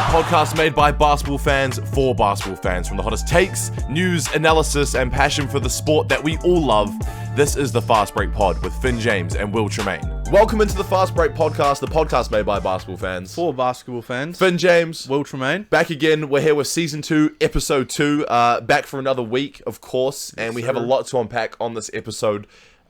podcast made by basketball fans for basketball fans. From the hottest takes, news, analysis, and passion for the sport that we all love, this is the Fast Break Pod with Finn James and Will Tremaine. Welcome into the Fast Break Podcast, the podcast made by basketball fans. For basketball fans. Finn James. Will Tremaine. Back again. We're here with Season 2, Episode 2. Back for another week, of course. And we have a lot to unpack on this episode.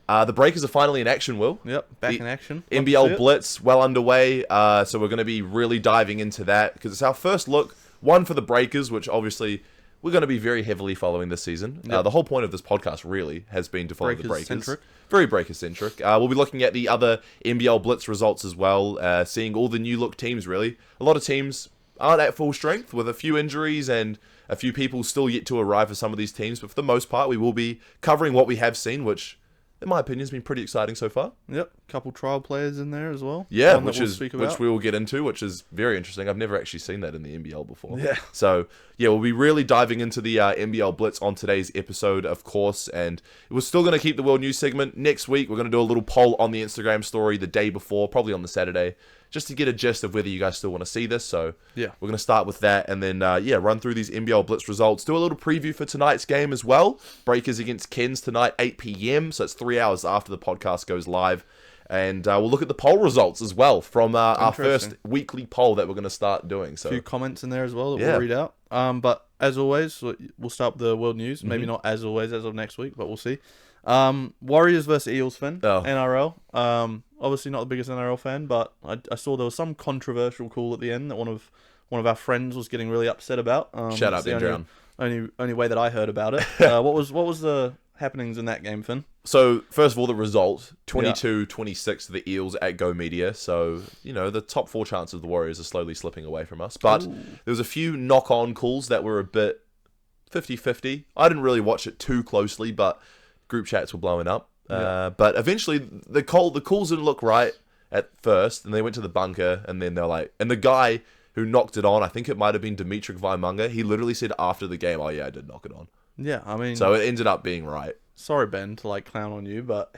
The Breakers are finally in action, Will. Yep, back in action. NBL Blitz, well underway. So we're going to be really diving into that because it's our first look. One for the Breakers, which obviously we're going to be very heavily following this season. Yep. The whole point of this podcast really has been to follow the Breakers. Breakers-centric. Very Breakers-centric. We'll be looking at the other NBL Blitz results as well, seeing all the new look teams, really. A lot of teams aren't at full strength with a few injuries and a few people still yet to arrive for some of these teams. But for the most part, we will be covering what we have seen, which, in my opinion, has been pretty exciting so far. Yep, couple trial players in there as well. Yeah, which we will get into, which is very interesting. I've never actually seen that in the NBL before. Yeah. So, yeah, we'll be really diving into the NBL Blitz on today's episode, of course, and we're still going to keep the World News segment. Next week, we're going to do a little poll on the Instagram story the day before, probably on the Saturday, just to get a gist of whether you guys still want to see this. So, yeah, we're going to start with that and then, run through these NBL Blitz results. Do a little preview for tonight's game as well. Breakers against Cairns tonight, 8 p.m. So it's 3 hours after the podcast goes live. And we'll look at the poll results as well from our first weekly poll that we're going to start doing. So a few comments in there as well that we'll read out. But as always, we'll start with the World News. Maybe not as always as of next week, but we'll see. Warriors versus Eels, Finn. NRL. Obviously not the biggest NRL fan, but I saw there was some controversial call at the end that one of our friends was getting really upset about. Shout out, Ben. Only way that I heard about it. What was the happenings in that game, Finn? So, first of all, the result, 22-26 to the Eels at Go Media. So, the top 4 chances of the Warriors are slowly slipping away from us. But there was a few knock-on calls that were a bit 50-50. I didn't really watch it too closely, but group chats were blowing up. Yeah. But eventually, the calls didn't look right at first, and they went to the bunker, and then they're like... And the guy who knocked it on, I think it might have been Dimitri Vaimunga, he literally said after the game, oh yeah, I did knock it on. Yeah, I mean... So it ended up being right. Sorry, Ben, to clown on you, but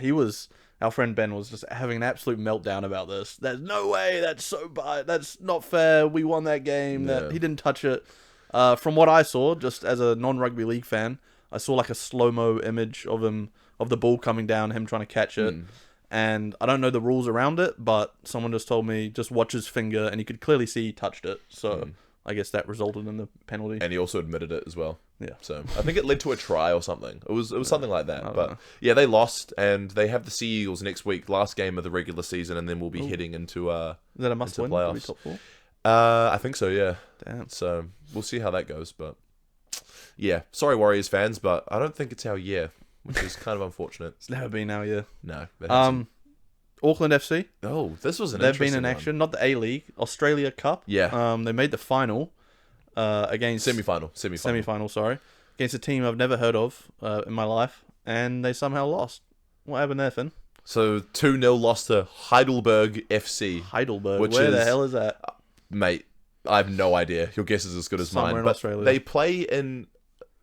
our friend Ben was just having an absolute meltdown about this. There's no way, that's so bad, that's not fair, we won that game, that he didn't touch it. From what I saw, just as a non-rugby league fan, I saw a slow-mo image of the ball coming down, him trying to catch it. And I don't know the rules around it, but someone just told me, just watch his finger, and you could clearly see he touched it. So I guess that resulted in the penalty. And he also admitted it as well. Yeah. So I think it led to a try or something. It was something like that. But yeah, they lost, and they have the Sea Eagles next week, last game of the regular season, and then we'll be heading into is that a must-win? Playoffs. Top 4? I think so. Yeah. Damn. So we'll see how that goes. But yeah, sorry, Warriors fans, but I don't think it's our year, which is kind of unfortunate. It's never been our year. No. Auckland FC. Oh, this was an They've interesting been in action, not the A-League, Australia Cup. Yeah. They made the final against... Semi-final, sorry. Against a team I've never heard of in my life, and they somehow lost. What happened there, Finn? So 2-0 loss to Heidelberg FC. Heidelberg? Where the hell is that? Mate, I have no idea. Your guess is as good as mine. In but Australia. They play in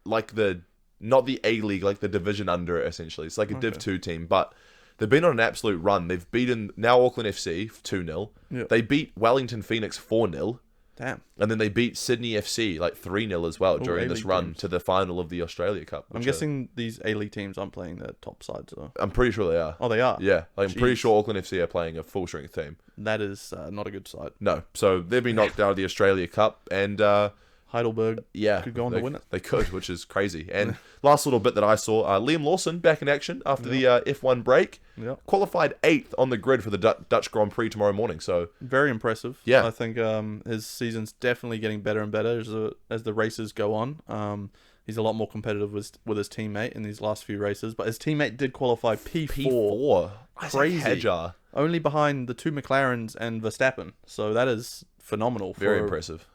not the A-League, the division under it, essentially. It's like a Div 2 team, but... They've been on an absolute run. They've beaten now Auckland FC 2-0. Yep. They beat Wellington Phoenix 4-0. Damn. And then they beat Sydney FC 3-0 as well during this run to the final of the Australia Cup. I'm guessing these A-League teams aren't playing their top sides, though. I'm pretty sure they are. Oh, they are? Yeah. I'm pretty sure Auckland FC are playing a full-strength team. That is not a good side. No. So they've been knocked out of the Australia Cup, and... Heidelberg could go on to win it. They could, which is crazy. And last little bit that I saw, Liam Lawson back in action after the F1 break. Yep. Qualified 8th on the grid for the Dutch Grand Prix tomorrow morning. So very impressive. Yeah. I think his season's definitely getting better and better as the races go on. He's a lot more competitive with his teammate in these last few races. But his teammate did qualify P4. Crazy. Hajar. Only behind the 2 McLarens and Verstappen. So that is phenomenal. Very impressive.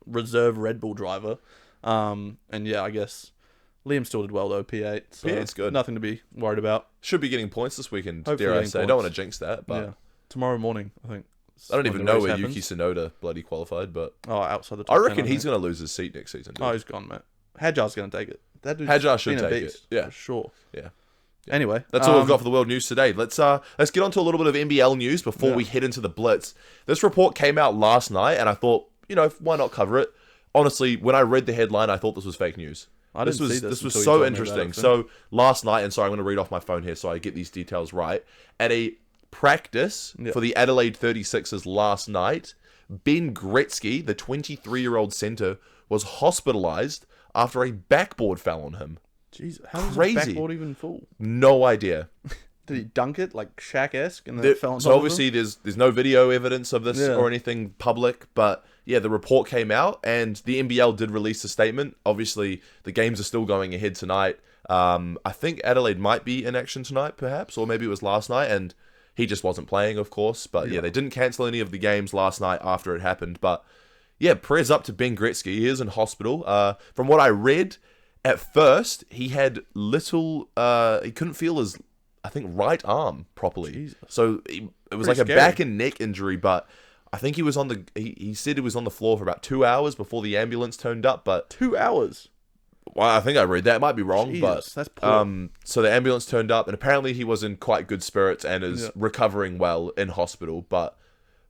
Reserve Red Bull driver. And yeah, I guess Liam still did well though, P8. So P8's good. Nothing to be worried about. Should be getting points this weekend, Hopefully dare I say. I don't want to jinx that, but... Yeah. Tomorrow morning, I think. I don't even know where Yuki Tsunoda bloody qualified, but... outside the top I reckon 10, he's going to lose his seat next season, dude. Oh, he's gone, mate. Hajar's going to take it. Hajar should take it. Yeah. For sure. Yeah. Anyway, that's all we've got for the world news today. Let's get on to a little bit of NBL news before we head into the Blitz. This report came out last night, and I thought, why not cover it? Honestly, when I read the headline, I thought this was fake news. I didn't see this was until you so told me interesting. about it, So last night, and sorry, I'm going to read off my phone here so I get these details right. At a practice for the Adelaide 36ers last night, Ben Griscti, the 23-year-old centre, was hospitalised after a backboard fell on him. Jeez, how was Crazy. the backboard even full? No idea. Did he dunk it like Shaq-esque and then it fell on top So of obviously him? there's no video evidence of this or anything public, but yeah, the report came out and the NBL did release a statement. Obviously, the games are still going ahead tonight. I think Adelaide might be in action tonight, perhaps, or maybe it was last night, and he just wasn't playing, of course. But yeah, they didn't cancel any of the games last night after it happened. But yeah, prayers up to Ben Griscti. He is in hospital. From what I read, at first, he had he couldn't feel his, I think, right arm properly. Jesus. So it was Pretty like scary. a back and neck injury, but I think he was he said he was on the floor for about 2 hours before the ambulance turned up, but 2 hours. well, I think I read that. It might be wrong, Jesus, but that's poor. so the ambulance turned up and apparently he was in quite good spirits and is recovering well in hospital, but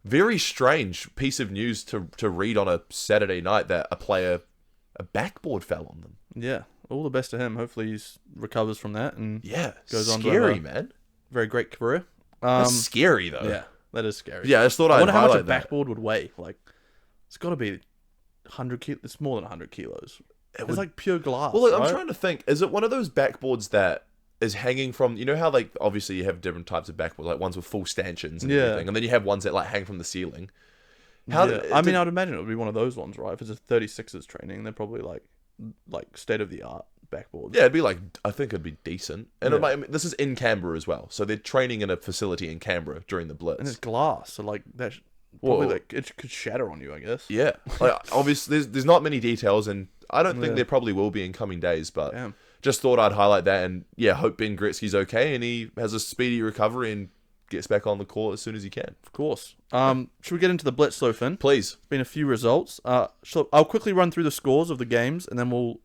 very strange piece of news to read on a Saturday night that a backboard fell on them. Yeah, all the best to him. Hopefully he recovers from that and Goes on scary, man. very great career. That's scary though. Yeah, that is scary. Yeah, I just thought I I'd wonder how much a highlight that. backboard would weigh. Like, it's got to be 100 kilos. It's more than 100 kilos. It's like pure glass. Well, look, right? I'm trying to think. Is it one of those backboards that is hanging from? You know how like obviously you have different types of backboards, like ones with full stanchions and everything, and then you have ones that like hang from the ceiling. I mean, I'd imagine it would be one of those ones, right? If it's a 36ers training, they're probably like state of the art backboards. Yeah, it'd be like, I think it'd be decent. And this is in Canberra as well, so they're training in a facility in Canberra during the Blitz. And it's glass, so like that probably like it could shatter on you, I guess. Yeah, like obviously there's not many details, and I don't think there probably will be in coming days. But just thought I'd highlight that, and yeah, hope Ben Griscti's okay and he has a speedy recovery and gets back on the court as soon as he can. Of course. Should we get into the Blitz though, Finn? Please. Been a few results. So I'll quickly run through the scores of the games and then we'll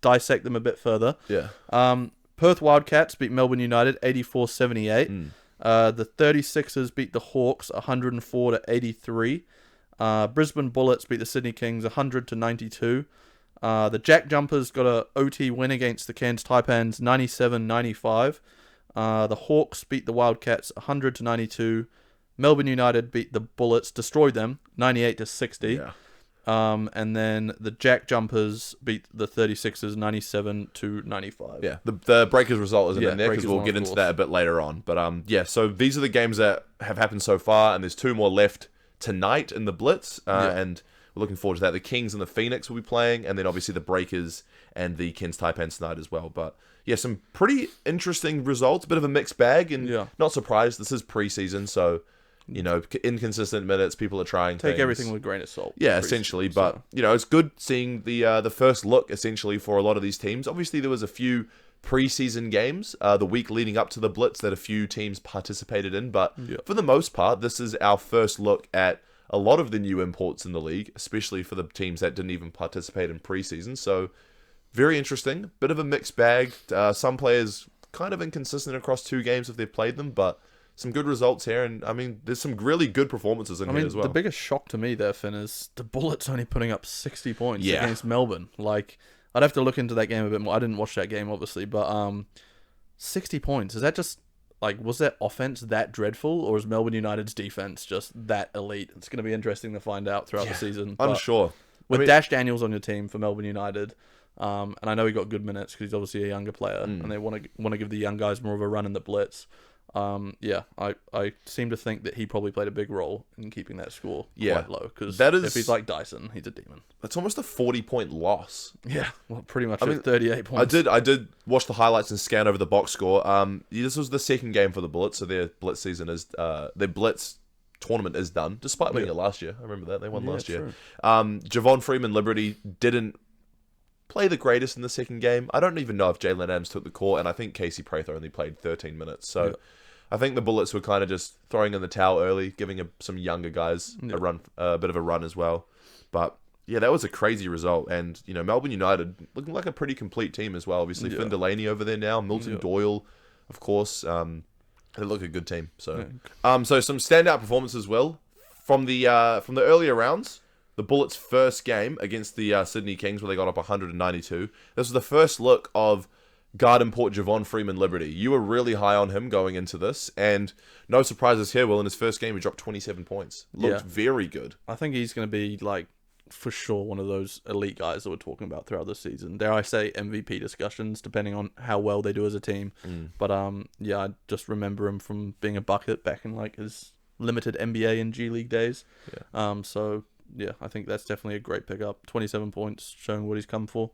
dissect them a bit further. Yeah. Perth Wildcats beat Melbourne United 84-78. The 36ers beat the Hawks 104-83. Brisbane Bullets beat the Sydney Kings 100-92. The Jack Jumpers got a OT win against the Cairns Taipans 97-95. The Hawks beat the Wildcats 100-92. Melbourne United beat the Bullets, destroyed them 98-60. Yeah. And then the Jack Jumpers beat the 36ers 97-95. Yeah, the Breakers result isn't in there because Breakers we'll won, get of into course. that a bit later on. But yeah, so these are the games that have happened so far, and there's 2 more left tonight in the Blitz, and we're looking forward to that. The Kings and the Phoenix will be playing, and then obviously the Breakers and the Cairns Taipans tonight as well. But yeah, some pretty interesting results, bit of a mixed bag, and not surprised. This is preseason, so inconsistent minutes. People are trying Take things. everything with a grain of salt. Yeah, essentially. But it's good seeing the first look essentially for a lot of these teams. Obviously, there was a few preseason games the week leading up to the Blitz that a few teams participated in, but for the most part, this is our first look at a lot of the new imports in the league, especially for the teams that didn't even participate in preseason. So very interesting. Bit of a mixed bag. Some players kind of inconsistent across 2 games if they've played them, but some good results here, and I mean, there's some really good performances in here as well. The biggest shock to me there, Finn, is the Bullets only putting up 60 points against Melbourne. Like, I'd have to look into that game a bit more. I didn't watch that game, obviously, but 60 points. Is that just, like, was their offense that dreadful, or is Melbourne United's defense just that elite? It's going to be interesting to find out throughout the season. I'm sure. With Dash Daniels on your team for Melbourne United, and I know he got good minutes because he's obviously a younger player, and they want to give the young guys more of a run in the Blitz. I seem to think that he probably played a big role in keeping that score quite low. Because if he's like Dyson, he's a demon. That's almost a 40-point loss. Yeah, well, pretty much 38 points. I did watch the highlights and scan over the box score. This was the second game for the Bullets, so their Blitz season is their Blitz tournament is done, despite winning it last year. I remember that they won last year. Javon Freeman Liberty didn't play the greatest in the second game. I don't even know if Jalen Adams took the court, and I think Casey Prather only played 13 minutes. So I think the Bullets were kind of just throwing in the towel early, giving some younger guys a bit of a run as well. But yeah, that was a crazy result. And Melbourne United looking like a pretty complete team as well. Obviously, Finn Delaney over there now, Milton Doyle, of course. They look a good team. So so some standout performances as well from the earlier rounds. the Bullets' first game against the Sydney Kings, where they got up 192. This was the first look of guard import Javon Freeman-Liberty. You were really high on him going into this, and no surprises here. Well, in his first game, he dropped 27 points. Looked very good. I think he's going to be, like, for sure one of those elite guys that we're talking about throughout the season. Dare I say MVP discussions, depending on how well they do as a team. But, yeah, I just remember him from being a bucket back in, like, his limited NBA and G League days. So, yeah, I think that's definitely a great pickup. 27 points, showing what he's come for.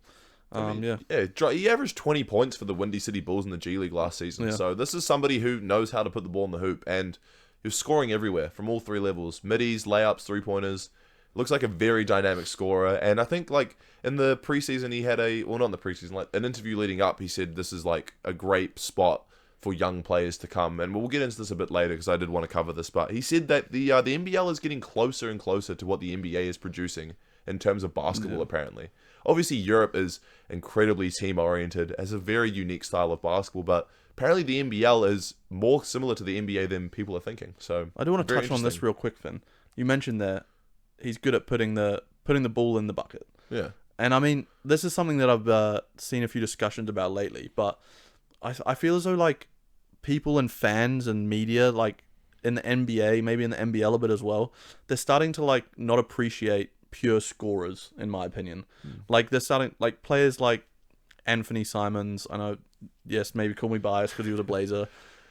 He averaged 20 points for the Windy City Bulls in the G League last season. So this is somebody who knows how to put the ball in the hoop, and he was scoring everywhere from all three levels: middies, layups, three-pointers. Looks like a very dynamic scorer, and I think like in the preseason he had not in the preseason, like an interview leading up, he said this is like a great spot for young players to come, and we'll get into this a bit later because I did want to cover this, but he said that the NBL is getting closer and closer to what the NBA is producing in terms of basketball, apparently. Obviously, Europe is incredibly team-oriented, has a very unique style of basketball, but apparently the NBL is more similar to the NBA than people are thinking. So I do want to touch on this real quick, Finn. You mentioned that he's good at putting the ball in the bucket. Yeah. And I mean, this is something that I've seen a few discussions about lately, but I feel as though like people and fans and media, like in the NBA, maybe in the NBL a bit as well, they're starting to like not appreciate pure scorers, in my opinion. Like they're starting, like players like Anthony Simons, I know, yes, maybe call me biased because he was a Blazer,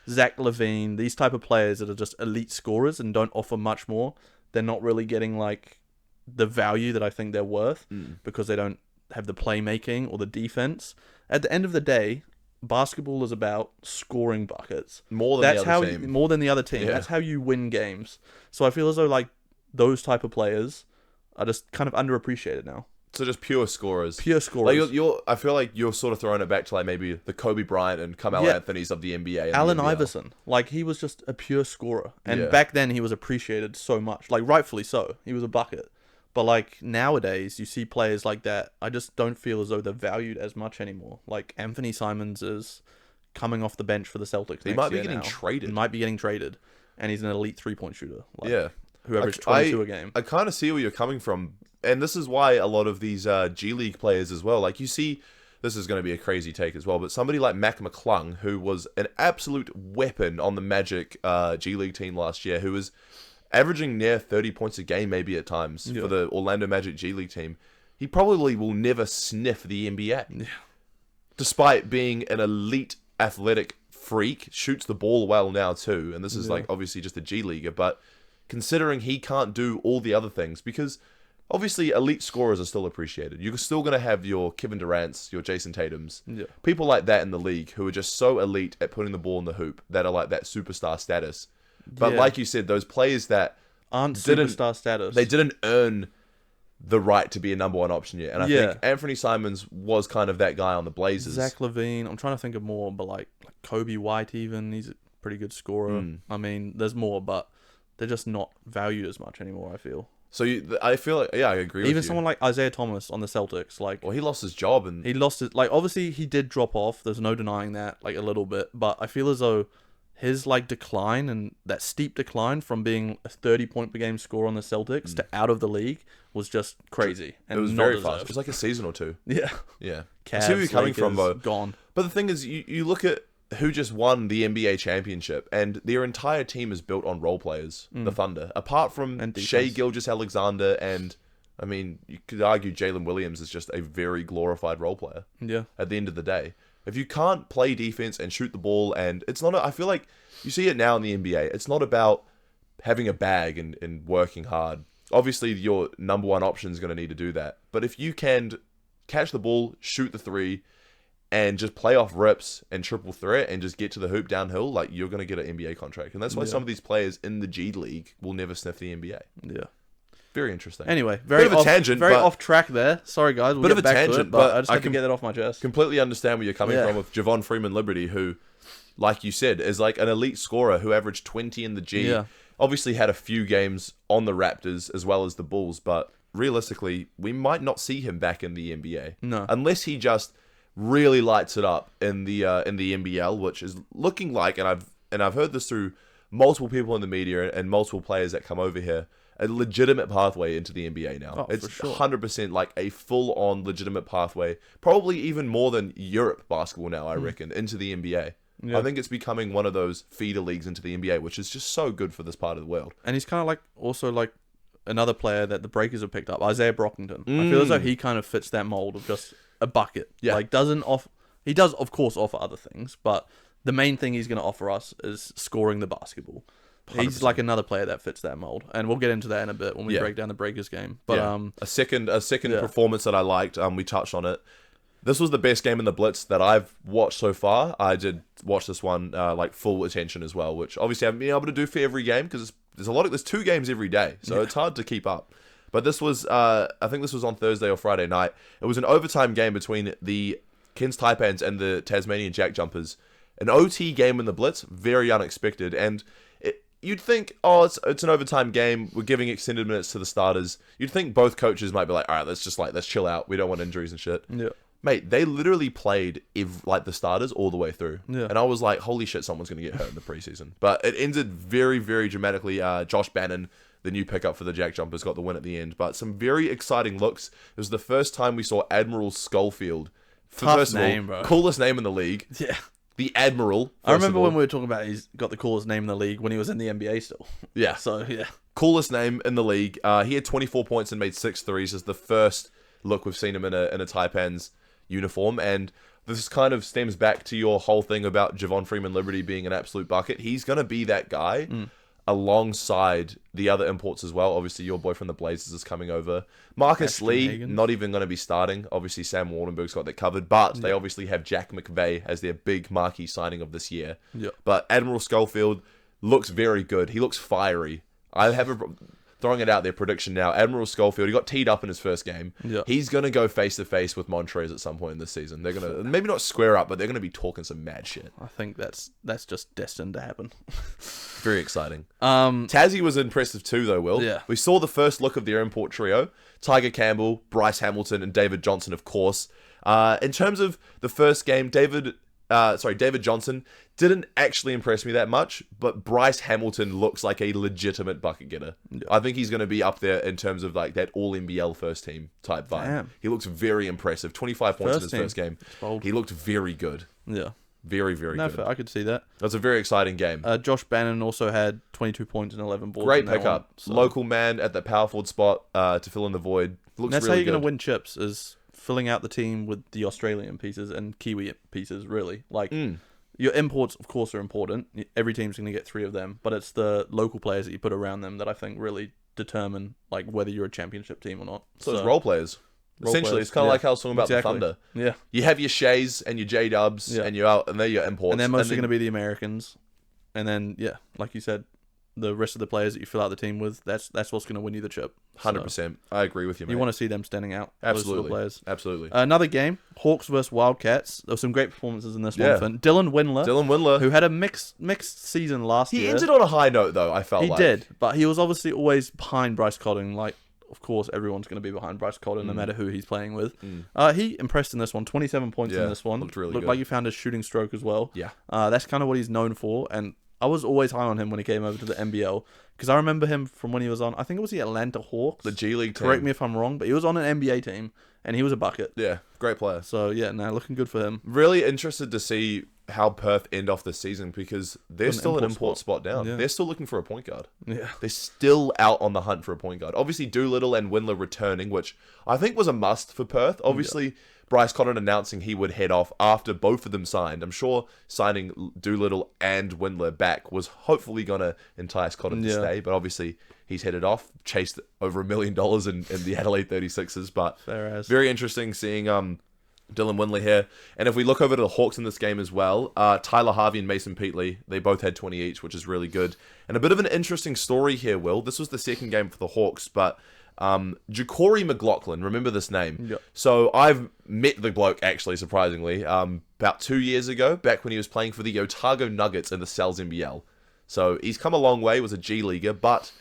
Zach LaVine, these type of players that are just elite scorers and don't offer much more. They're not really getting like the value that I think they're worth because they don't have the playmaking or the defense. At the end of the day, basketball is about scoring buckets. More than the other team. More than the other team. Yeah. That's how you win games. So I feel as though like those type of players are just kind of underappreciated now. So just pure scorers. Pure scorers. Like you're I feel like you're sort of throwing it back to like maybe the Kobe Bryant and Carmelo Anthony's of the NBA. And Allen the NBL. Iverson. Like he was just a pure scorer. And back then he was appreciated so much. Like rightfully so. He was a bucket. But like nowadays you see players like that, I just don't feel as though they're valued as much anymore. Like Anthony Simons is coming off the bench for the Celtics. He might be getting traded. He might be getting traded. And he's an elite 3-point shooter. Like, yeah. Who averaged 22 a game. I kind of see where you're coming from. And this is why a lot of these G League players as well, like you see, this is going to be a crazy take as well, but somebody like Mac McClung, who was an absolute weapon on the Magic G League team last year, who was averaging near 30 points a game maybe at times for the Orlando Magic G League team, he probably will never sniff the NBA. Yeah. Despite being an elite athletic freak, shoots the ball well now too, and this is like obviously just a G Leaguer, but considering he can't do all the other things, because obviously elite scorers are still appreciated. You're still going to have your Kevin Durant's, your Jason Tatum's, people like that in the league who are just so elite at putting the ball in the hoop that are like that superstar status. But like you said, those players that aren't superstar status, they didn't earn the right to be a number one option yet. And I think Anthony Simons was kind of that guy on the Blazers. Zach LaVine, I'm trying to think of more, but like Kobe White even, he's a pretty good scorer. I mean, there's more, but they're just not valued as much anymore, I feel. So I feel like, I agree with you. Even someone like Isaiah Thomas on the Celtics, like... Well, he lost his job and... He lost it, like, obviously he did drop off, there's no denying that, like, a little bit, but I feel as though his, like, decline, and that steep decline from being a 30-point per game scorer on the Celtics to out of the league was just crazy. And it was very fast. It was like a season or two. Yeah. Yeah. Cavs, I see where you're coming from, though. Gone. But the thing is, you look at who just won the NBA championship, and their entire team is built on role players, the Thunder. Apart from Shai Gilgeous-Alexander, and, I mean, you could argue Jalen Williams is just a very glorified role player. Yeah. At the end of the day. If you can't play defense and shoot the ball, and it's not, I feel like you see it now in the NBA, it's not about having a bag and working hard. Obviously, your number one option is going to need to do that. But if you can catch the ball, shoot the three, and just play off rips and triple threat and just get to the hoop downhill, like you're going to get an NBA contract. And that's why some of these players in the G League will never sniff the NBA. Yeah. Very interesting. Anyway, very tangent, very off track there. Sorry guys, we'll get back to it, but I just had to get that off my chest. Completely understand where you're coming from with Javon Freeman-Liberty, who, like you said, is like an elite scorer who averaged 20 in the G. Yeah. Obviously had a few games on the Raptors as well as the Bulls, but realistically, we might not see him back in the NBA. No. Unless he just really lights it up in the NBL, which is looking like, and I've heard this through multiple people in the media and multiple players that come over here, a legitimate pathway into the NBA now. It's for sure. 100% like a full-on legitimate pathway, probably even more than Europe basketball now, I reckon, into the NBA. Yeah. I think it's becoming one of those feeder leagues into the NBA, which is just so good for this part of the world. And he's kind of like also like another player that the Breakers have picked up, Izaiah Brockington. I feel as though he kind of fits that mold of just a bucket. Yeah. Like he does of course offer other things, but the main thing he's going to offer us is scoring the basketball. 100%. He's like another player that fits that mold, and we'll get into that in a bit when we break down the Breakers game. But a second performance that I liked. We touched on it. This was the best game in the Blitz that I've watched so far. I did watch this one like full attention as well, which obviously I haven't been able to do for every game because there's 2 games every day, so it's hard to keep up. But this was I think this was on Thursday or Friday night. It was an overtime game between the Cairns Taipans and the Tasmanian Jack Jumpers. An OT game in the Blitz, very unexpected, and you'd think, it's an overtime game. We're giving extended minutes to the starters. You'd think both coaches might be like, all right, let's chill out. We don't want injuries and shit. Yeah. Mate, they literally played the starters all the way through. Yeah. And I was like, holy shit, someone's going to get hurt in the preseason. But it ended very, very dramatically. Josh Bannon, the new pickup for the Jack Jumpers, got the win at the end. But some very exciting looks. It was the first time we saw Admiral Schofield. Tough name, bro. Coolest name in the league. Yeah. The Admiral. I remember when we were talking about he's got the coolest name in the league when he was in the NBA still. Yeah. So, yeah. Coolest name in the league. He had 24 points and made 6 threes. It's the first look we've seen him in a Taipans uniform. And this kind of stems back to your whole thing about Javon Freeman-Liberty being an absolute bucket. He's going to be that guy alongside the other imports as well. Obviously, your boy from the Blazers is coming over. Marcus Ashton Lee, Higgins. not even going to be starting. Obviously, Sam Wardenberg's got that covered. But they obviously have Jack McVay as their big marquee signing of this year. Yeah. But Admiral Schofield looks very good. He looks fiery. I have throwing it out there, prediction now. Admiral Schofield, he got teed up in his first game. Yeah. He's going to go face-to-face with Montrez at some point in this season. They're going to, maybe not square up, but they're going to be talking some mad shit. I think that's just destined to happen. Very exciting. Tassie was impressive too, though, Will. Yeah. We saw the first look of their import trio. Tiger Campbell, Bryce Hamilton, and David Johnson, of course. In terms of the first game, David Johnson didn't actually impress me that much, but Bryce Hamilton looks like a legitimate bucket getter. Yeah. I think he's going to be up there in terms of like that all NBL first team type vibe. Damn. He looks very impressive. 25 points in his first game. Bold. He looked very good. Yeah. Very, very good. Fair. I could see that. That's a very exciting game. Josh Bannon also had 22 points and 11 boards. Great pickup. So. Local man at the power forward spot to fill in the void. Looks that's really how you're going good. to win chips, is filling out the team with the Australian pieces and Kiwi pieces, really. Like, your imports, of course, are important. Every team's going to get 3 of them, but it's the local players that you put around them that I think really determine like whether you're a championship team or not. So it's role players. Essentially, it's kind of like how I was talking about the Thunder. Yeah. You have your Shays and your J-Dubs and they're your imports. And they're mostly going to be the Americans. And then, like you said, the rest of the players that you fill out the team with, that's what's going to win you the chip. 100%. I agree with you, mate. You want to see them standing out. Absolutely. Players. Absolutely. Another game, Hawks versus Wildcats. There were some great performances in this one. Dylan Windler, who had a mixed season last year. He ended on a high note, though, I felt like. He did, but he was obviously always behind Bryce Cotton. Like, of course, everyone's going to be behind Bryce Cotton no matter who he's playing with. He impressed in this one. 27 points in this one. Looked really good. Like he found his shooting stroke as well. Yeah. That's kind of what he's known for, and I was always high on him when he came over to the NBL because I remember him from when he was on, I think it was the Atlanta Hawks. The G League team. Correct me if I'm wrong, but he was on an NBA team and he was a bucket. Yeah, great player. So, looking good for him. Really interested to see how Perth end off this season because they're still an import spot down. Yeah. They're still looking for a point guard. Yeah. They're still out on the hunt for a point guard. Obviously, Doolittle and Windler returning, which I think was a must for Perth. Obviously, Bryce Cotton announcing he would head off after both of them signed. I'm sure signing Doolittle and Windler back was hopefully going to entice Cotton to stay, but obviously he's headed off, chased over $1 million in the Adelaide 36ers, but very interesting seeing Dylan Windler here. And if we look over to the Hawks in this game as well, Tyler Harvey and Mason Peatley, they both had 20 each, which is really good. And a bit of an interesting story here, Will. This was the second game for the Hawks, but Ja'Cory McLaughlin, remember this name? Yep. So I've met the bloke, actually, surprisingly, about 2 years ago, back when he was playing for the Otago Nuggets in the Sal's NBL. So he's come a long way, was a G Leaguer, but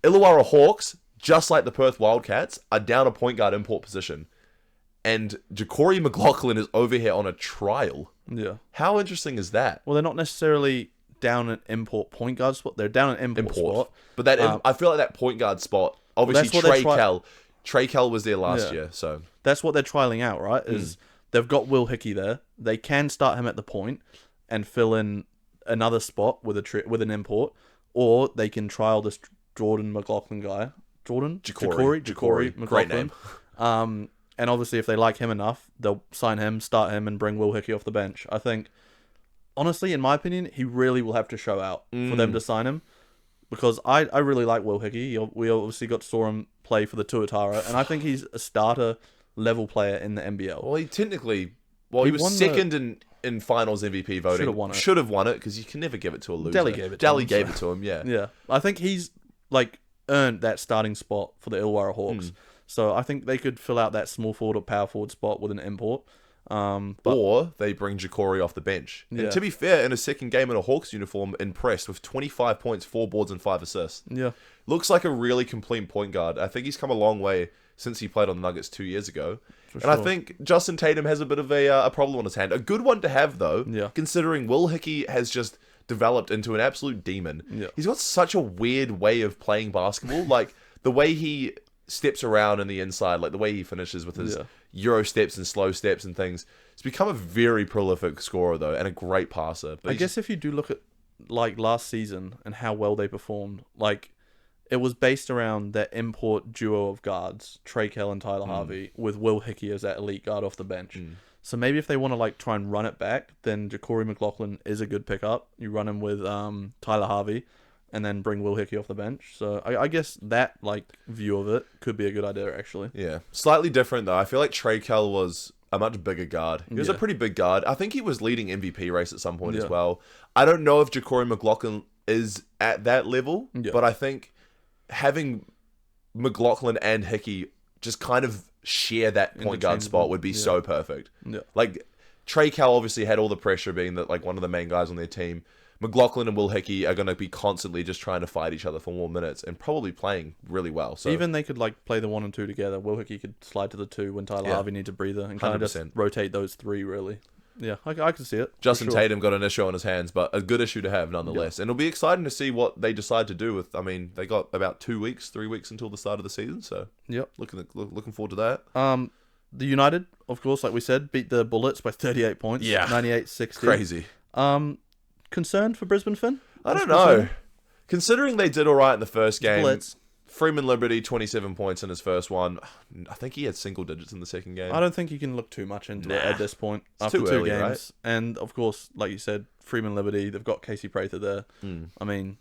Illawarra Hawks, just like the Perth Wildcats, are down a point guard import position. And Ja'Cory McLaughlin is over here on a trial. Yeah. How interesting is that? Well, they're not necessarily down an import point guard spot. They're down an import spot. But I feel like that point guard spot, obviously Trey Kell was there last year, so that's what they're trialing out, right? Is they've got Will Hickey there. They can start him at the point and fill in another spot with an import, or they can trial this Jordan McLaughlin guy. Ja'Cory McLaughlin. Great name. And obviously, if they like him enough, they'll sign him, start him, and bring Will Hickey off the bench. I think, honestly, in my opinion, he really will have to show out for them to sign him. Because I really like Will Hickey. We obviously saw him play for the Tuatara, and I think he's a starter level player in the NBL. Well, he was second in finals MVP voting. Should have won it because you can never give it to a loser. Delhi gave it to him. Yeah. Yeah. I think he's earned that starting spot for the Illawarra Hawks. So I think they could fill out that small forward or power forward spot with an import. Or they bring Ja'Cory off the bench. Yeah. And to be fair, in a second game in a Hawks uniform, impressed with 25 points, 4 boards, and 5 assists. Yeah. Looks like a really complete point guard. I think he's come a long way since he played on the Nuggets 2 years ago. I think Justin Tatum has a bit of a problem on his hand. A good one to have, though, considering Will Hickey has just developed into an absolute demon. Yeah. He's got such a weird way of playing basketball. Like, the way he steps around in the inside, like the way he finishes with his Euro steps and slow steps and things. He's become a very prolific scorer, though, and a great passer. But I guess if you do look at, last season and how well they performed, it was based around that import duo of guards, Trey Kell and Tyler Harvey, with Will Hickey as that elite guard off the bench. So maybe if they want to try and run it back, then Ja'Cory McLaughlin is a good pickup. You run him with Tyler Harvey, and then bring Will Hickey off the bench. So I guess that view of it could be a good idea, actually. Yeah, slightly different though. I feel like Trey Kell was a much bigger guard. He was a pretty big guard. I think he was leading MVP race at some point as well. I don't know if Ja'Cory McLaughlin is at that level, but I think having McLaughlin and Hickey just kind of share that point guard spot would be so perfect. Yeah. Trey Kell obviously had all the pressure being that one of the main guys on their team. McLaughlin and Will Hickey are going to be constantly just trying to fight each other for more minutes and probably playing really well. So even they could play the 1 and 2 together. Will Hickey could slide to the 2 when Tyler Harvey needs a breather and kind of just rotate those 3 really. Yeah, I can see it. Justin Tatum got an issue on his hands, but a good issue to have nonetheless. And it'll be exciting to see what they decide to do with. I mean, they got about 3 weeks until the start of the season. So looking forward to that. The United, of course, like we said, beat the Bullets by 38 points. Yeah, 98-60. Crazy. Concerned for Brisbane, Finn? I don't know. Considering they did all right in the first game, Blitz. Freeman Liberty, 27 points in his first one. I think he had single digits in the second game. I don't think you can look too much into it at this point. After too 2 early, games. Right? And, of course, like you said, Freeman Liberty, they've got Casey Prather there. I mean,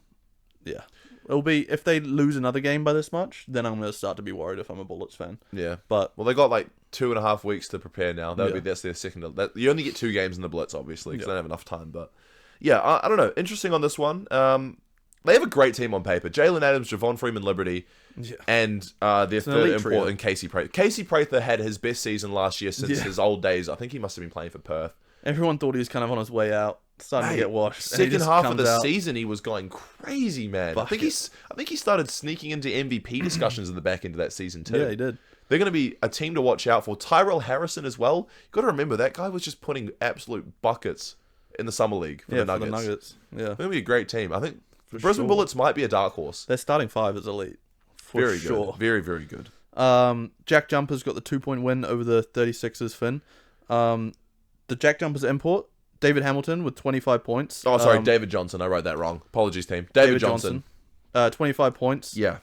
yeah. It'll be, if they lose another game by this much, then I'm going to start to be worried if I'm a Bullets fan. Yeah. But they got 2.5 weeks to prepare now. That's their second. You only get 2 games in the Blitz, obviously, because they don't have enough time. But yeah, I don't know. Interesting on this one. They have a great team on paper. Jalen Adams, Javon Freeman Liberty, and their third import in Casey Prather. Casey Prather had his best season last year since his old days. I think he must have been playing for Perth. Everyone thought he was kind of on his way out, starting to get washed. Second half of the season, he was going crazy, man. I think he started sneaking into MVP discussions in the back end of that season too. Yeah, he did. They're going to be a team to watch out for. Tyrell Harrison as well. You've got to remember, that guy was just putting absolute buckets in the Summer League for the Nuggets. Yeah, they're going to be a great team. I think Brisbane Bullets might be a dark horse. Their starting 5 is elite. Very good. Very, very good. Jack Jumpers got the 2-point win over the 36ers, Finn. The Jack Jumpers import, David Hamilton with 25 points. Oh, sorry, David Johnson. I wrote that wrong. Apologies, team. David Johnson. 25 points. Yeah.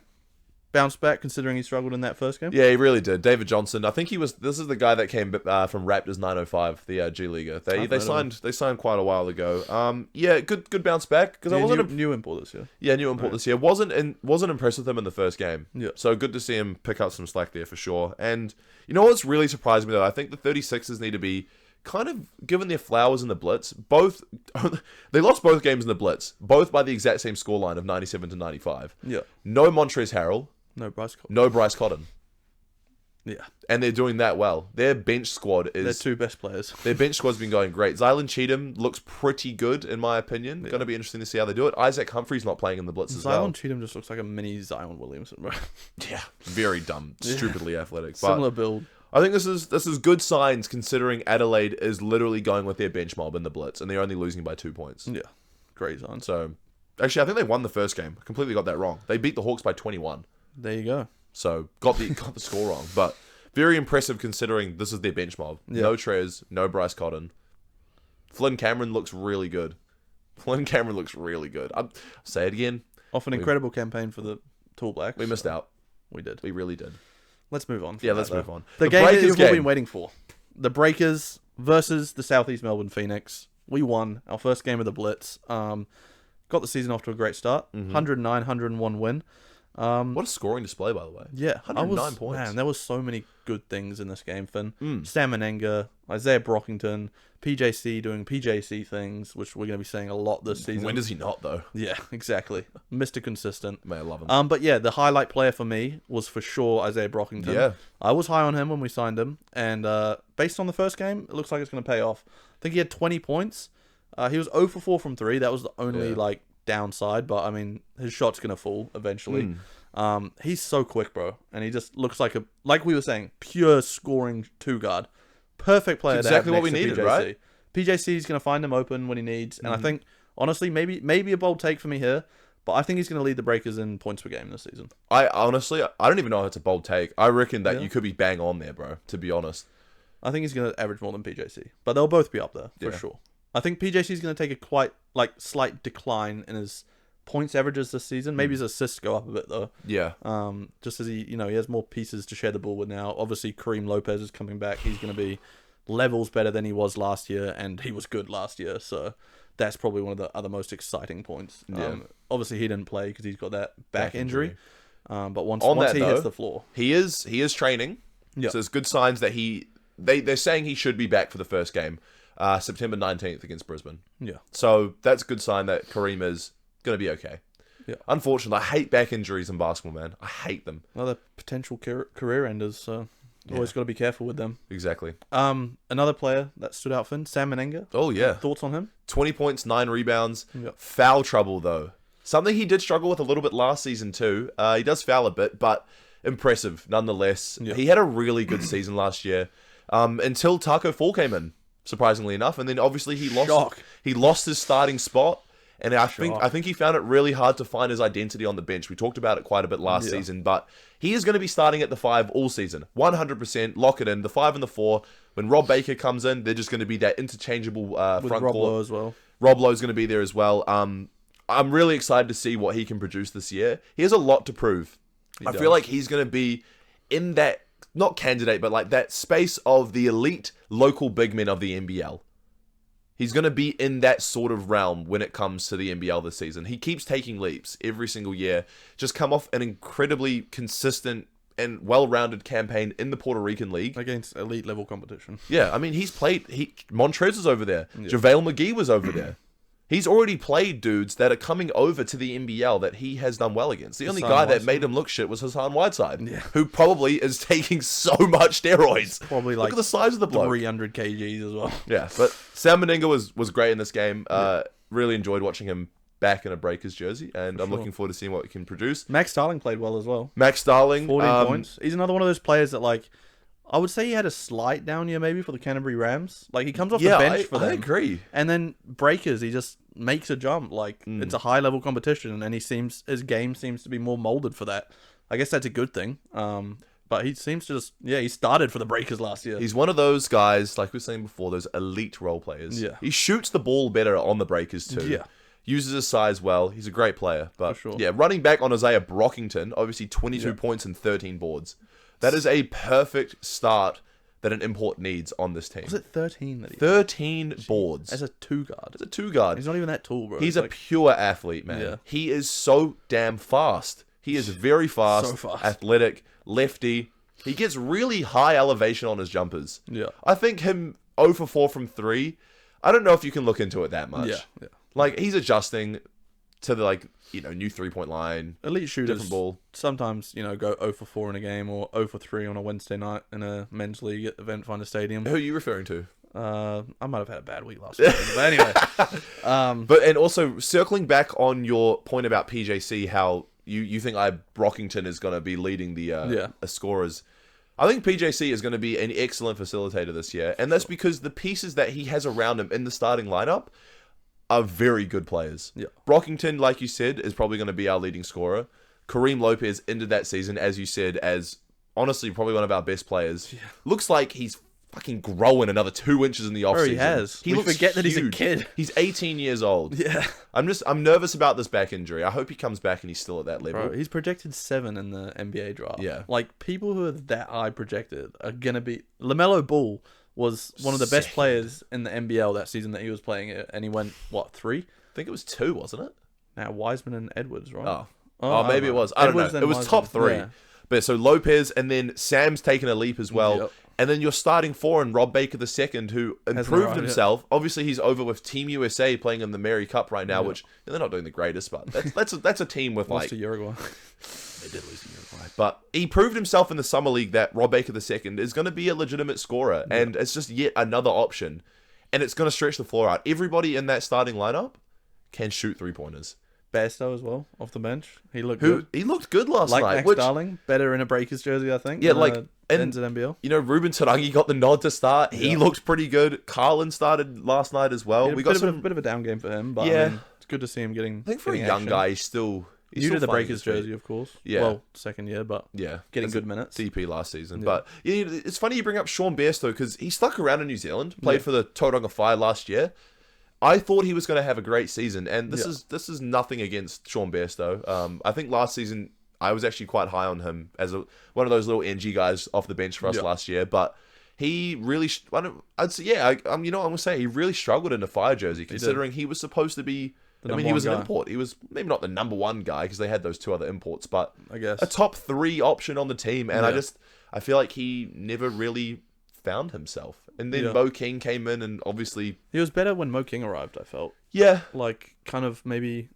Bounced back considering he struggled in that first game. Yeah, he really did. David Johnson. I think this is the guy that came from Raptors 905, the G Leaguer. They signed quite a while ago. Yeah, good bounce back because I wasn't new import this year. Yeah, new import this year. Wasn't impressed with him in the first game. Yeah. So good to see him pick up some slack there for sure. And you know what's really surprised me though? I think the 36ers need to be kind of given their flowers in the Blitz. They lost both games in the Blitz, both by the exact same scoreline of 97-95. Yeah. No Montrezl Harrell. No Bryce Cotton. Yeah. And they're doing that well. Their bench squad is... Their 2 best players. Their bench squad's been going great. Zylan Cheatham looks pretty good, in my opinion. Yeah. Going to be interesting to see how they do it. Isaac Humphrey's not playing in the Blitz as well. Zylan Cheatham just looks like a mini Zion Williamson, bro. Yeah. Very dumb. Stupidly athletic. Similar build. I think this is good signs considering Adelaide is literally going with their bench mob in the Blitz, and they're only losing by 2 points. Yeah. Great sign. So, actually, I think they won the first game. I completely got that wrong. They beat the Hawks by 21. There you go. So, got the score wrong. But very impressive considering this is their bench mob. Yeah. No Trez, no Bryce Cotton. Flynn Cameron looks really good. I'll say it again. Off an incredible campaign for the Tall Blacks. We missed out. We did. We really did. Let's move on. Let's move on. The game that you've all been waiting for. The Breakers versus the Southeast Melbourne Phoenix. We won our first game of the Blitz. Got the season off to a great start. 109, 101 win. What a scoring display, by the way. Yeah. 109 points. Man, there was so many good things in this game, Finn. Sam Menenga, Izaiah Brockington, PJC doing PJC things, which we're going to be saying a lot this season. When does he not, though? Yeah, exactly. Mr. Consistent. Man, I love him. But yeah, the highlight player for me was for sure Izaiah Brockington. Yeah. I was high on him when we signed him, and based on the first game, it looks like it's going to pay off. I think he had 20 points. He was 0 for 4 from 3. That was the only downside, but I mean, his shot's going to fall eventually. He's so quick, bro, and he just looks like like we were saying, pure scoring 2-guard. Perfect player. Exactly what we next to needed, PJC. right? PJC is going to find him open when he needs, and I think honestly, maybe a bold take for me here, but I think he's going to lead the Breakers in points per game this season. I don't even know if it's a bold take. I reckon that you could be bang on there, bro, to be honest. I think he's going to average more than PJC, but they'll both be up there for sure. I think PJC is going to take a slight decline in his points averages this season. Maybe his assists go up a bit though. Yeah. Just as he has more pieces to share the ball with now. Obviously, Kareem Lopez is coming back. He's going to be levels better than he was last year, and he was good last year. So that's probably one of the other most exciting points. Obviously, he didn't play because he's got that back injury. But once he hits the floor, he is training. Yeah. So there's good signs that they're saying he should be back for the first game, September 19th against Brisbane. Yeah. So that's a good sign that Kareem is going to be okay. Yeah. Unfortunately, I hate back injuries in basketball, man. I hate them. Another potential career enders, so always got to be careful with them. Exactly. Another player that stood out, Finn, Sam Menenga. Oh, yeah. Thoughts on him? 20 points, 9 rebounds. Yep. Foul trouble, though. Something he did struggle with a little bit last season, too. He does foul a bit, but impressive nonetheless. Yep. He had a really good season last year until Taco Fall came in, surprisingly enough. And then, obviously, he lost his starting spot. And I think he found it really hard to find his identity on the bench. We talked about it quite a bit last season, but he is going to be starting at the 5 all season. 100%, lock it in. The 5 and the 4. When Rob Baker comes in, they're just going to be that interchangeable front With Rob court. Lowe as well. Rob Lowe's going to be there as well. I'm really excited to see what he can produce this year. He has a lot to prove. I feel like he's going to be in that, not candidate, but like that space of the elite local big men of the NBL. He's going to be in that sort of realm when it comes to the NBL this season. He keeps taking leaps every single year. Just come off an incredibly consistent and well-rounded campaign in the Puerto Rican League. Against elite level competition. Yeah, I mean, he's played... Montrez was over there. Yeah. JaVale McGee was over there. He's already played dudes that are coming over to the NBL that he has done well against. The only guy that made him look shit was Hassan Whiteside, who probably is taking so much steroids. Probably look at the size of the bloke. 300 kgs as well. Yeah, but Sam Menenga was great in this game. Really enjoyed watching him back in a Breakers jersey, and I'm looking forward to seeing what he can produce. Max Starling played well as well. Max Starling, 14 points. He's another one of those players that, like, I would say he had a slight down year maybe for the Canterbury Rams. Like, he comes off the bench for them. I agree. And then Breakers, he just makes a jump. Like, it's a high level competition, and his game seems to be more molded for that. I guess that's a good thing. But he seems to just, he started for the Breakers last year. He's one of those guys, like we were saying before, those elite role players. Yeah. He shoots the ball better on the Breakers too. Yeah. Uses his size well. He's a great player. But For sure. yeah, running back on Izaiah Brockington, obviously 22 points and 13 boards. That is a perfect start that an import needs on this team. Was it 13 that he 13 boards. As a 2-guard. As a 2-guard. He's not even that tall, bro. He's a pure athlete, man. Yeah. He is so damn fast. He is very fast, So fast. athletic, lefty. He gets really high elevation on his jumpers. Yeah. I think him 0 for 4 from 3, I don't know if you can look into it that much. Yeah. Like, he's adjusting to the, like, new 3-point line. Elite shooters Different ball. sometimes, go 0 for 4 in a game or 0 for 3 on a Wednesday night in a men's league at Event Finder Stadium. Who are you referring to? I might have had a bad week last week. But anyway. And also, circling back on your point about PJC, how you think Brockington is going to be leading the scorers. I think PJC is going to be an excellent facilitator this year. And that's because the pieces that he has around him in the starting lineup are very good players. Yeah. Brockington, like you said, is probably going to be our leading scorer. Kareem Lopez ended that season, as you said, as honestly probably one of our best players. Yeah. Looks like he's fucking growing another 2 inches in the offseason. He has. We forget that he's a kid. He's 18 years old. Yeah. I'm nervous about this back injury. I hope he comes back and he's still at that level. Bro, he's projected 7 in the NBA draft. Yeah. Like, people who are that high projected are going to be... LaMelo Ball was one of the best players in the NBL that season that he was playing it, and he went, 3? I think it was 2, wasn't it? Now, Wiseman and Edwards, right? Maybe it was. I don't know. It was top 3. Yeah. But so Lopez, and then Sam's taken a leap as well. Yep. And then you're starting 4 and Rob Baker II, who improved himself. Yeah. Obviously, he's over with Team USA playing in the Mary Cup right now, which they're not doing the greatest, but that's a team with lost to Uruguay. They did lose to Uruguay. But he proved himself in the Summer League that Rob Baker II is going to be a legitimate scorer, and it's just yet another option. And it's going to stretch the floor out. Everybody in that starting lineup can shoot 3-pointers. Bairstow as well, off the bench. He looked good. He looked good last night. Max Darling, better in a Breakers jersey, I think. Yeah, and NBL. You know, Ruben Tarangi got the nod to start. He looked pretty good. Carlin started last night as well. We got a bit of a down game for him, but I mean, it's good to see him getting. I think for a young guy, he's still new to the Breakers jersey, of course. Yeah, well, second year, but getting good minutes. DP last season, but it's funny you bring up Sean Bairstow because he stuck around in New Zealand, played for the Tauranga Fire last year. I thought he was going to have a great season, and this is nothing against Sean Bairstow. I think last season I was actually quite high on him as one of those little NG guys off the bench for us last year, but he really, I'm going to say he really struggled in the Fire jersey, considering he was supposed to be, he was an import. He was maybe not the number 1 guy because they had those 2 other imports, but I guess a top 3 option on the team, and I feel like he never really found himself. And then Mo King came in, and obviously he was better when Mo King arrived, I felt. Yeah. Like, kind of maybe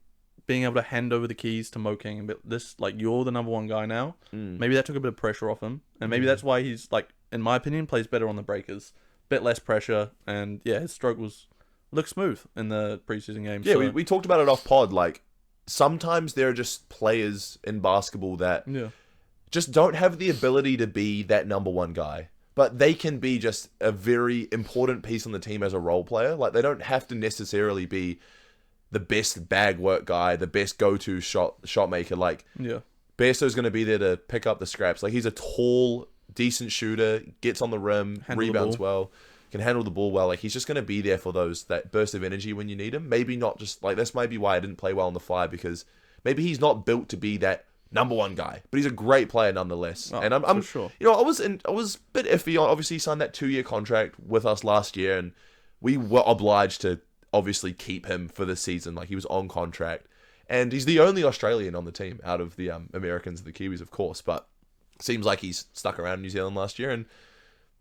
being able to hand over the keys to Mo King, but this, like, you're the number 1 guy now. Maybe that took a bit of pressure off him, and maybe that's why he's, like, in my opinion, plays better on the Breakers. Bit less pressure, and his stroke looked smooth in the preseason games. Yeah, so. we talked about it off pod. Like, sometimes there are just players in basketball that just don't have the ability to be that number 1 guy. But they can be just a very important piece on the team as a role player. Like, they don't have to necessarily be the best bag work guy, the best go-to shot maker. Like, Bairstow's going to be there to pick up the scraps. Like, he's a tall, decent shooter, gets on the rim, rebounds well, can handle the ball well. Like, he's just going to be there for that burst of energy when you need him. Maybe not just, like, that's maybe why I didn't play well on the Fire, because maybe he's not built to be that number 1 guy, but he's a great player nonetheless. And I'm sure. You know, I was a bit iffy on. Obviously, he signed that 2-year contract with us last year, and we were obliged to obviously keep him for the season. Like, he was on contract, and he's the only Australian on the team out of the Americans and the Kiwis, of course. But it seems like he's stuck around in New Zealand last year, and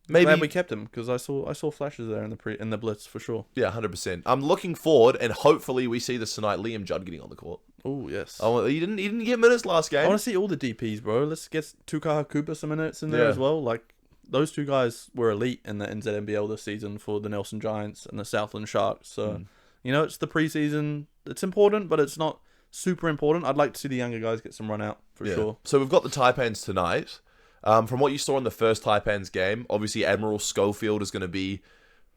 maybe glad we kept him because I saw flashes there in the Blitz for sure. Yeah, 100%. I'm looking forward, and hopefully we see this tonight. Liam Judd getting on the court. Oh yes. Oh, he didn't get minutes last game. I want to see all the DPs, bro. Let's get Tukaha Cooper some minutes in there as well. Like, those 2 guys were elite in the NZNBL this season for the Nelson Giants and the Southland Sharks. So, it's the preseason. It's important, but it's not super important. I'd like to see the younger guys get some run out for sure. So we've got the Taipans tonight. From what you saw in the first Taipans game, obviously Admiral Schofield is going to be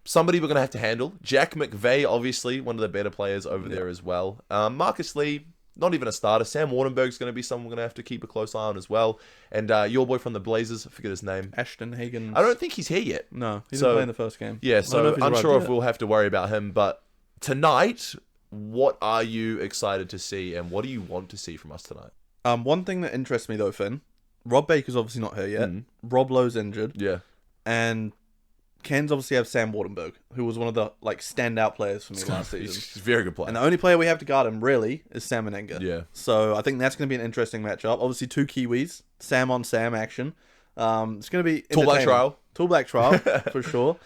somebody we're going to have to handle. Jack McVeigh, obviously, one of the better players over there as well. Marcus Lee, not even a starter. Sam Wardenberg's going to be someone we're going to have to keep a close eye on as well. And your boy from the Blazers, I forget his name. Ashton Higgins. I don't think he's here yet. No, he didn't play in the first game. Yeah, so I'm sure if we'll have to worry about him. But tonight, what are you excited to see, and what do you want to see from us tonight? One thing that interests me, though, Finn, Rob Baker's obviously not here yet. Rob Lowe's injured. Yeah. And Cairns obviously have Sam Wardenberg, who was one of the standout players for me last season. He's a very good player. And the only player we have to guard him, really, is Sam Menenga. Yeah. So I think that's going to be an interesting matchup. Obviously, 2 Kiwis, Sam on Sam action. It's going to be Tall Black Trial. Tall Black Trial, for sure.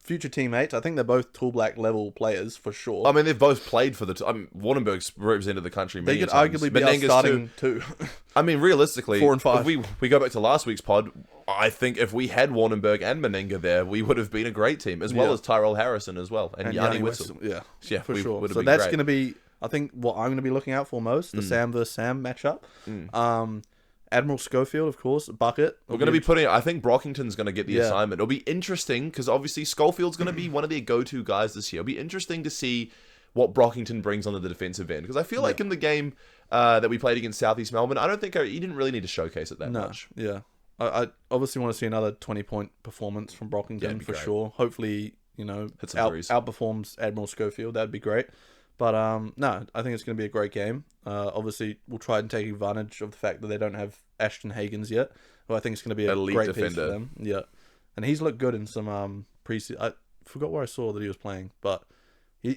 Future teammates. I think they're both Tall Black level players, for sure. I mean, they've both played for the... Wardenberg's represented the country many times. They could arguably be our starting 2. I mean, realistically... 4 and 5. If we go back to last week's pod, I think if we had Wardenberg and Menenga there, we would have been a great team, as well as Tyrell Harrison as well. And Yanni Whistle. Yeah, for sure. So that's going to be, I think, what I'm going to be looking out for most, the Sam versus Sam matchup. Admiral Schofield, of course, bucket. We're going to be putting... I think Brockington's going to get the assignment. It'll be interesting, because obviously Schofield's going to be one of their go-to guys this year. It'll be interesting to see what Brockington brings on the defensive end. Because I feel like in the game that we played against Southeast Melbourne, I don't think he didn't really need to showcase it that much. Yeah. I obviously want to see another 20-point performance from Brockington for sure. Hopefully, outperforms Admiral Schofield. That'd be great. But no, I think it's going to be a great game. Obviously, we'll try and take advantage of the fact that they don't have Ashton Hagens yet, who I think is going to be a elite great defender. piece for them. Yeah, and he's looked good in some preseason. I forgot where I saw that he was playing, but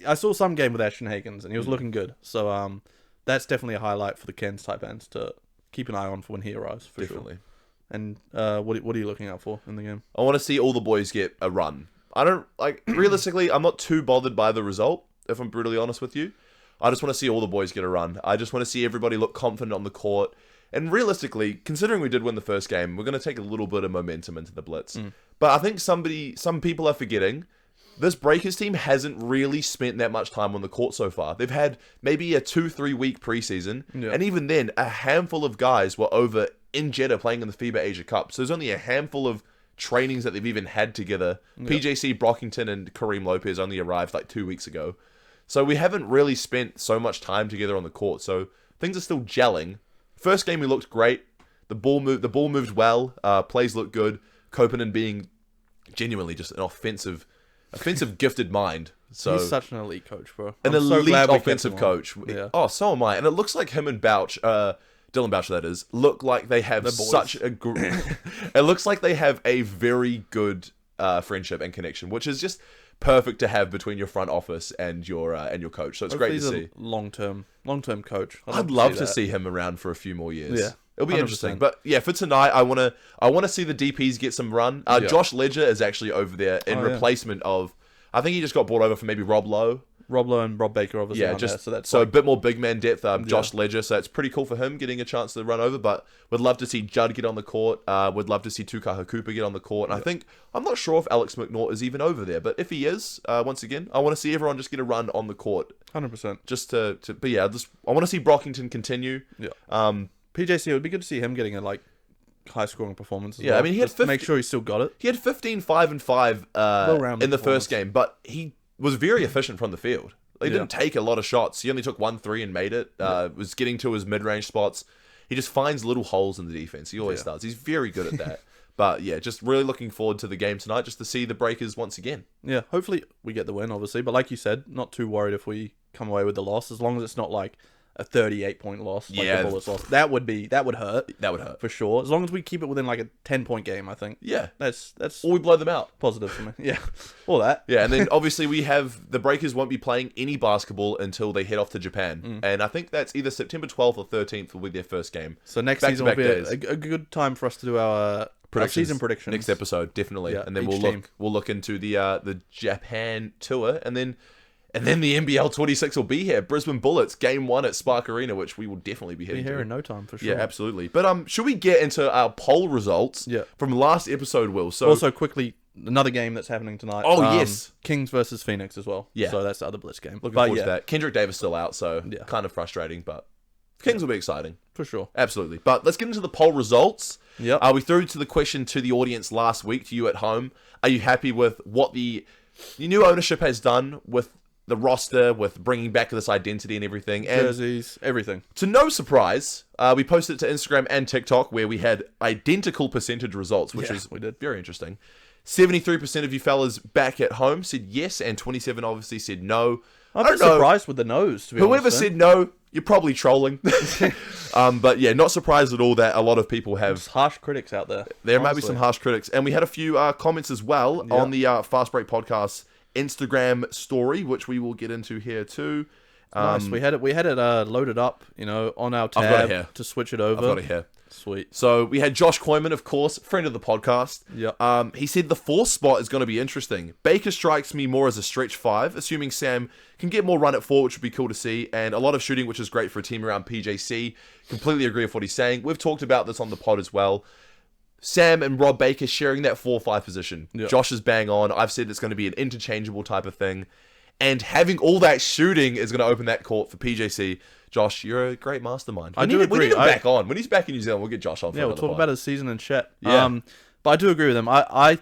I saw some game with Ashton Hagens, and he was looking good. So that's definitely a highlight for the Cairns Taipans to keep an eye on for when he arrives. For Definitely. Sure. And what are you looking out for in the game? I want to see all the boys get a run. I don't realistically, I'm not too bothered by the result, if I'm brutally honest with you. I just want to see all the boys get a run. I just want to see everybody look confident on the court. And realistically, considering we did win the first game, we're going to take a little bit of momentum into the Blitz. But I think some people are forgetting this Breakers team hasn't really spent that much time on the court so far. They've had maybe a 2-3 week preseason. Yeah. And even then, a handful of guys were over in Jeddah playing in the FIBA Asia Cup. So there's only a handful of trainings that they've even had together. Yeah. PJC, Brockington, and Kareem Lopez only arrived like 2 weeks ago. So we haven't really spent so much time together on the court. So things are still gelling. First game we looked great. The ball moved well. Plays looked good. Kopanen being genuinely just an offensive gifted mind. So he's such an elite coach, bro. An elite offensive coach. Yeah. Oh, so am I. And it looks like him and Bouch, Dylan Boucher that is, look like they have such a it looks like they have a very good friendship and connection, which is just perfect to have between your front office and your coach. So it's great to see. Long term coach. I'd love to see him around for a few more years. Yeah. It'll be 100%. Interesting. But yeah, for tonight, I want to see the DPs get some run. Josh Ledger is actually over there in replacement of, I think he just got brought over for maybe Rob Lowe. Rob Lowe and Rob Baker, obviously. Yeah, so a bit more big man depth. Josh Ledger, so it's pretty cool for him getting a chance to run over. But would love to see Judd get on the court. Would love to see Tukaha Cooper get on the court. And I'm not sure if Alex McNaught is even over there, but if he is, once again, I want to see everyone just get a run on the court. 100%. Just but yeah, I want to see Brockington continue. Yeah. PJC, it would be good to see him getting a high scoring performance as well. I mean, he had make sure he's still got it. He had 15, 5, and 5 in the first game, but he was very efficient from the field. He didn't take a lot of shots. He only took 1-3 and made it. Was getting to his mid-range spots. He just finds little holes in the defense. He always does. He's very good at that. But yeah, just really looking forward to the game tonight, just to see the Breakers once again. Yeah, hopefully we get the win, obviously. But like you said, not too worried if we come away with the loss, as long as it's not like a 38-point loss, like the Bullets loss. That would hurt. That would hurt for sure. As long as we keep it within like a 10-point game, I think. Yeah, that's or we blow them out. Positive for me. Yeah, all that. Yeah, and then obviously we have the Breakers won't be playing any basketball until they head off to Japan, and I think that's either September 12th or 13th will be their first game. So next season will be a good time for us to do our season predictions. Next episode, definitely, and then we'll look into the Japan tour, and then the NBL 26 will be here. Brisbane Bullets, Game 1 at Spark Arena, which we will definitely be heading here in no time, for sure. Yeah, absolutely. But should we get into our poll results from last episode, Will? So also, quickly, another game that's happening tonight. Oh, yes. Kings versus Phoenix as well. Yeah. So that's the other Blitz game. Looking forward to that. Kendrick Davis still out, so kind of frustrating, but Kings will be exciting. For sure. Absolutely. But let's get into the poll results. Yeah. We threw to the question to the audience last week, to you at home. Are you happy with what the new ownership has done with the roster, with bringing back this identity and everything? And jerseys, everything. To no surprise, we posted it to Instagram and TikTok, where we had identical percentage results, which is very interesting. 73% of you fellas back at home said yes, and 27% obviously said no. I'm surprised with the no's, to be Whoever honest, said no, you're probably trolling. But yeah, not surprised at all that a lot of people have... There's harsh critics out there. There might be some harsh critics. And we had a few comments as well on the Fast Break Podcast Instagram story, which we will get into here too. Nice. We had it loaded up, on our tab. I've got it here to switch it over. I've got it here. Sweet. So we had Josh Koyman, of course, friend of the podcast. Yeah. He said the fourth spot is going to be interesting. Baker strikes me more as a stretch 5, assuming Sam can get more run at 4, which would be cool to see, and a lot of shooting, which is great for a team around PJC. Completely agree with what he's saying. We've talked about this on the pod as well. Sam and Rob Baker sharing that 4-5 position. Yep. Josh is bang on. I've said it's going to be an interchangeable type of thing. And having all that shooting is going to open that court for PJC. Josh, you're a great mastermind. I do agree. We need him back on. When he's back in New Zealand, we'll get Josh on. Yeah, we'll talk about his season and chat. Yeah. But I do agree with him. I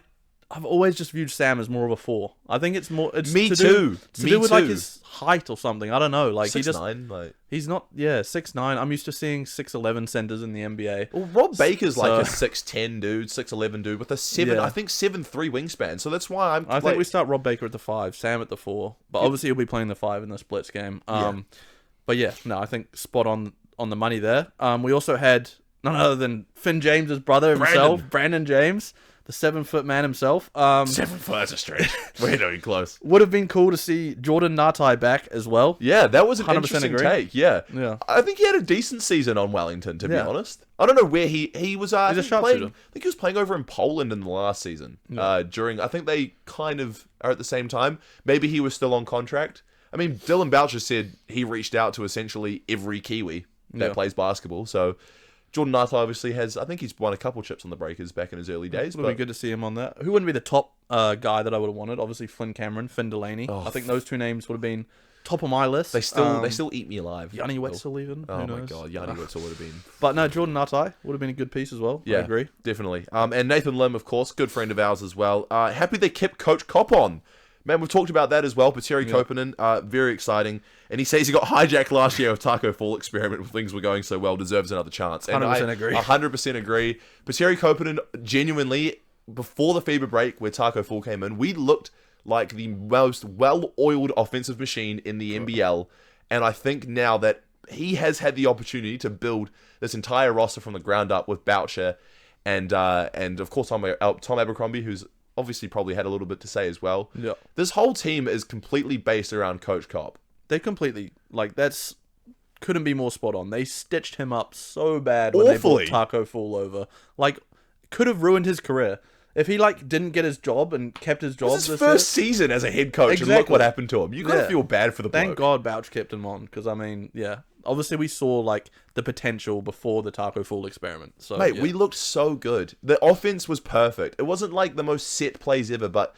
I've always just viewed Sam as more of a 4. I think it's more. It's Me to too. Do with like his height or something. I don't know. Like 6'9", like he's not. Yeah, 6'9". I'm used to seeing 6'11" centers in the NBA. Well, Rob Baker's like a 6'10" dude, 6'11" dude with a 7'3" wingspan. So that's why I think we start Rob Baker at the 5, Sam at the 4. But obviously he'll be playing the 5 in the splits game. But yeah, no, I think spot on the money there. We also had none other than Finn James's brother himself, Brandon James. The 7-foot man himself. 7 foot, that's a stretch. We're not even close. Would have been cool to see Jordan Natai back as well. Yeah, that was an interesting take. Yeah. I think he had a decent season on Wellington, to be honest. I don't know where he was. He's a sharpshooter. I think he was playing over in Poland in the last season. I think they kind of are at the same time. Maybe he was still on contract. I mean, Dylan Boucher said he reached out to essentially every Kiwi that plays basketball. So Jordan Natai obviously has, I think he's won a couple chips on the Breakers back in his early days. It would be good to see him on that. Who wouldn't be the top guy that I would have wanted? Obviously, Flynn Cameron, Finn Delaney. I think those two names would have been top of my list. They still eat me alive. Yanni Wetzel even. Oh my god, Yanni Wetzel would have been. But no, Jordan Natai would have been a good piece as well. Yeah, I agree. Definitely. And Nathan Lim, of course, good friend of ours as well. Happy they kept Coach Cop on. Man, we've talked about that as well. Pateri Koponen, very exciting. And he says he got hijacked last year of Taco Fall experiment when things were going so well, deserves another chance. And 100% agree. 100% agree. Pateri Koponen, genuinely, before the FIBA break where Taco Fall came in, we looked like the most well-oiled offensive machine in the NBL. And I think now that he has had the opportunity to build this entire roster from the ground up with Boucher and of course Tom Abercrombie, who's obviously probably had a little bit to say as well. Yeah. This whole team is completely based around Coach Cop. They completely, couldn't be more spot on. They stitched him up so bad when they brought Taco Fall over. Could have ruined his career. If he, didn't get his job and kept his job this first season as a head coach, and look what happened to him. You gotta feel bad for the bloke. Thank God Bouch kept him on, because, obviously we saw, the potential before the Taco Fall experiment. So, mate, we looked so good. The offense was perfect. It wasn't, the most set plays ever, but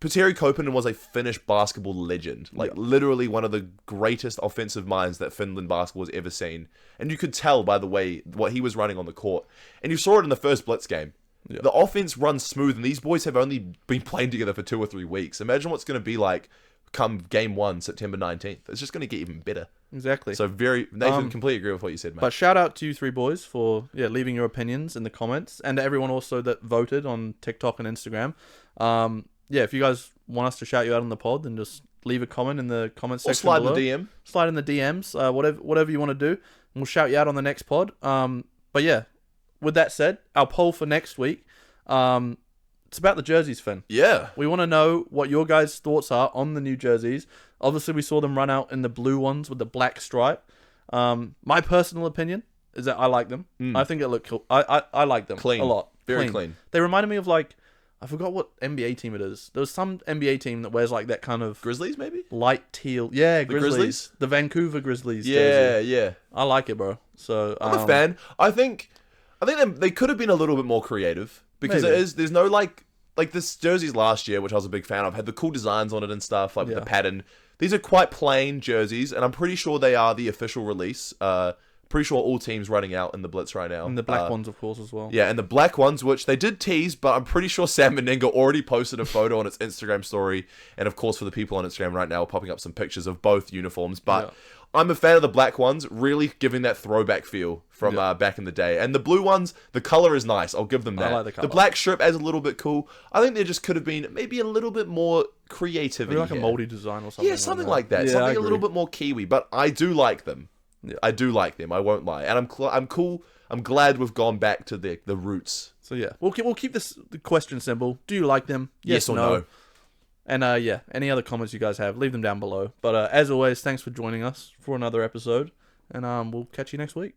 Pateri Koponen was a Finnish basketball legend. Literally one of the greatest offensive minds that Finland basketball has ever seen. And you could tell by the way what he was running on the court. And you saw it in the first Blitz game. Yeah. The offense runs smooth, and these boys have only been playing together for 2 or 3 weeks. Imagine what's going to be like come game 1, September 19th. It's just going to get even better. Exactly. So Nathan, completely agree with what you said, mate. But shout out to you 3 boys for leaving your opinions in the comments, and to everyone also that voted on TikTok and Instagram. If you guys want us to shout you out on the pod, then just leave a comment in the comment section slide below. in the DM. Slide in the DMs, whatever you want to do, and we'll shout you out on the next pod. With that said, our poll for next week, it's about the jerseys, Finn. Yeah. We want to know what your guys' thoughts are on the new jerseys. Obviously, we saw them run out in the blue ones with the black stripe. My personal opinion is that I like them. I think it looked cool. I like them clean. A lot. Very clean. They reminded me of I forgot what NBA team it is. There was some NBA team that wears that kind of Grizzlies, maybe? Light teal. Yeah, Grizzlies. The Vancouver Grizzlies jersey. Yeah. I like it, bro. So I'm a fan. I think they could have been a little bit more creative, because there's no this jerseys last year, which I was a big fan of, had the cool designs on it and stuff, with the pattern. These are quite plain jerseys, and I'm pretty sure they are the official release. Pretty sure all teams running out in the Blitz right now. And the black ones, of course, as well. Yeah, and the black ones, which they did tease, but I'm pretty sure Sam Meninga already posted a photo on its Instagram story. And of course, for the people on Instagram right now, popping up some pictures of both uniforms. But I'm a fan of the black ones, really giving that throwback feel from back in the day. And the blue ones, the color is nice. I'll give them that. I like the color. The black strip adds a little bit cool. I think there just could have been maybe a little bit more creativity. Maybe a moldy design or something. Yeah, something like that. Something a little bit more Kiwi. But I do like them. Yeah. I do like them. I won't lie, and I'm cool. I'm glad we've gone back to the roots. So we'll keep the question simple. Do you like them? Yes or no? And any other comments you guys have, leave them down below. But as always, thanks for joining us for another episode, and we'll catch you next week.